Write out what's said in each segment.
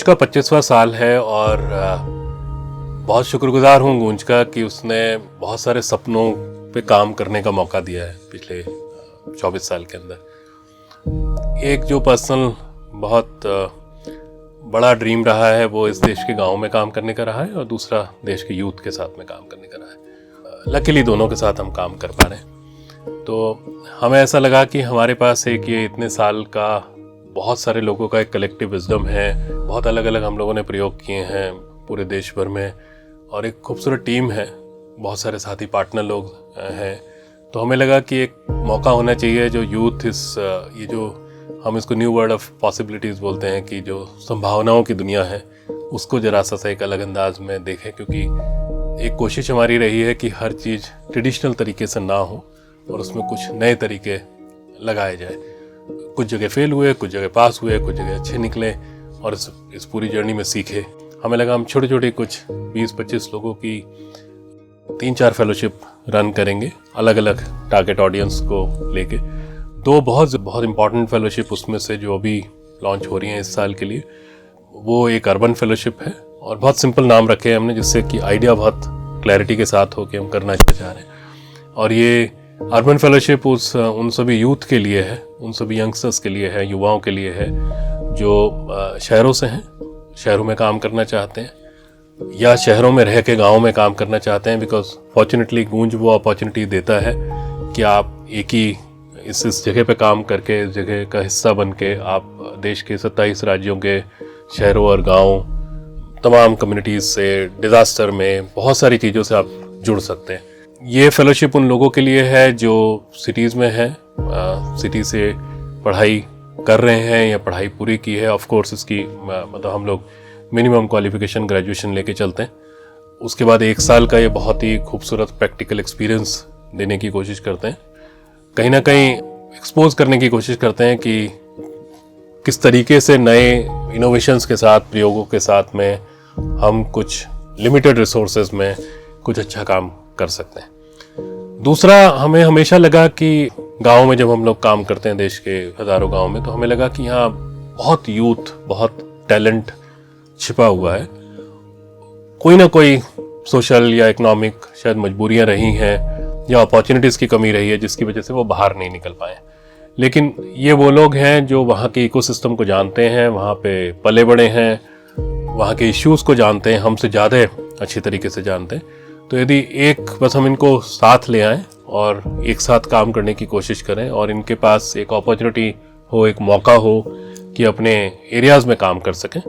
का 25वां साल है और बहुत शुक्रगुजार हूँ गूंज का कि उसने बहुत सारे सपनों पे काम करने का मौका दिया है पिछले 24 साल के अंदर। एक जो पर्सनल बहुत बड़ा ड्रीम रहा है वो इस देश के गाँव में काम करने का रहा है और दूसरा देश के यूथ के साथ में काम करने का रहा है। लकीली दोनों के साथ हम काम कर पा रहे हैं। तो हमें ऐसा लगा कि हमारे पास एक ये इतने साल का बहुत सारे लोगों का एक कलेक्टिव विजडम है, बहुत अलग अलग हम लोगों ने प्रयोग किए हैं पूरे देश भर में और एक खूबसूरत टीम है, बहुत सारे साथी पार्टनर लोग हैं। तो हमें लगा कि एक मौका होना चाहिए जो यूथ ये जो हम इसको न्यू वर्ल्ड ऑफ पॉसिबिलिटीज़ बोलते हैं कि जो संभावनाओं की दुनिया है उसको जरा सा एक अलग अंदाज में देखें, क्योंकि एक कोशिश हमारी रही है कि हर चीज़ ट्रेडिशनल तरीके से ना हो और उसमें कुछ नए तरीके लगाए जाए। कुछ जगह फेल हुए, कुछ जगह पास हुए, कुछ जगह अच्छे निकले और इस पूरी जर्नी में सीखे। हमें लगा हम छोटे छोटे कुछ 20-25 लोगों की 3-4 फेलोशिप रन करेंगे अलग अलग टारगेट ऑडियंस को लेके। दो बहुत इंपॉर्टेंट फेलोशिप उसमें से जो अभी लॉन्च हो रही हैं इस साल के लिए, वो एक अर्बन फेलोशिप है और बहुत सिंपल नाम रखे हैं हमने जिससे कि आइडिया बहुत क्लैरिटी के साथ हो कि हम करना क्या चाह रहे हैं। और ये अर्बन फेलोशिप उन सभी यूथ के लिए है, उन सभी यंगस्टर्स के लिए है, युवाओं के लिए है जो शहरों से हैं, शहरों में काम करना चाहते हैं या शहरों में रह के गाँव में काम करना चाहते हैं। बिकॉज फॉर्चुनेटली गूंज वो अपॉर्चुनिटी देता है कि आप एक ही इस जगह पे काम करके, इस जगह का हिस्सा बन के आप देश के 27 राज्यों के शहरों और गाँव तमाम कम्युनिटीज़ से, डिज़ास्टर में बहुत सारी चीज़ों से आप जुड़ सकते हैं। ये फेलोशिप उन लोगों के लिए है जो सिटीज़ में हैं, सिटी से पढ़ाई कर रहे हैं या पढ़ाई पूरी की है। ऑफ कोर्स इसकी मतलब हम लोग मिनिमम क्वालिफिकेशन ग्रेजुएशन लेके चलते हैं। उसके बाद 1 साल का ये बहुत ही खूबसूरत प्रैक्टिकल एक्सपीरियंस देने की कोशिश करते हैं, कहीं ना कहीं एक्सपोज करने की कोशिश करते हैं कि किस तरीके से नए इनोवेशंस के साथ, प्रयोगों के साथ में हम कुछ लिमिटेड रिसोर्सेज में कुछ अच्छा काम कर सकते हैं। दूसरा, हमें हमेशा लगा कि गाँव में जब हम लोग काम करते हैं देश के हज़ारों गाँव में, तो हमें लगा कि यहाँ बहुत यूथ, बहुत टैलेंट छिपा हुआ है। कोई ना कोई सोशल या इकोनॉमिक शायद मजबूरियाँ रही हैं या अपॉर्चुनिटीज़ की कमी रही है जिसकी वजह से वो बाहर नहीं निकल पाए। लेकिन ये वो लोग हैं जो वहाँ के इकोसिस्टम को जानते हैं, वहाँ पे पले बड़े हैं, वहाँ के इश्यूज़ को जानते हैं, हमसे ज़्यादा अच्छी तरीके से जानते हैं। तो यदि बस हम इनको साथ ले आएँ और एक साथ काम करने की कोशिश करें और इनके पास एक अपॉर्चुनिटी हो, एक मौका हो कि अपने एरियाज़ में काम कर सकें,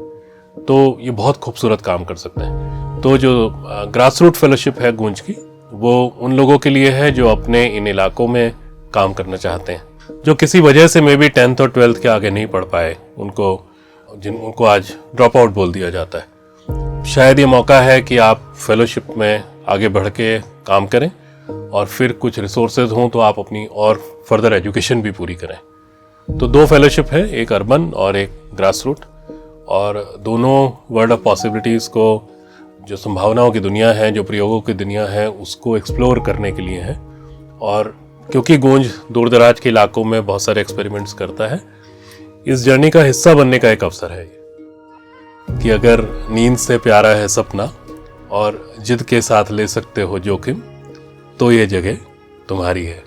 तो ये बहुत खूबसूरत काम कर सकते हैं। तो जो ग्रास रूट फेलोशिप है गूंज की, वो उन लोगों के लिए है जो अपने इन इलाकों में काम करना चाहते हैं, जो किसी वजह से मे बी 10th और 12th के आगे नहीं पढ़ पाए, उनको आज ड्रॉप आउट बोल दिया जाता है। शायद ये मौका है कि आप फेलोशिप में आगे बढ़ के काम करें और फिर कुछ रिसोर्सेज हों तो आप अपनी और फर्दर एजुकेशन भी पूरी करें। तो 2 फेलोशिप है, एक अर्बन और एक ग्रास रूट, और दोनों वर्ल्ड ऑफ पॉसिबिलिटीज़ को, जो संभावनाओं की दुनिया है, जो प्रयोगों की दुनिया है, उसको एक्सप्लोर करने के लिए है। और क्योंकि गूंज दूर दराज के इलाकों में बहुत सारे एक्सपेरिमेंट्स करता है, इस जर्नी का हिस्सा बनने का एक अवसर है कि अगर नींद से प्यारा है सपना और जिद के साथ ले सकते हो जोखिम, तो ये जगह तुम्हारी है।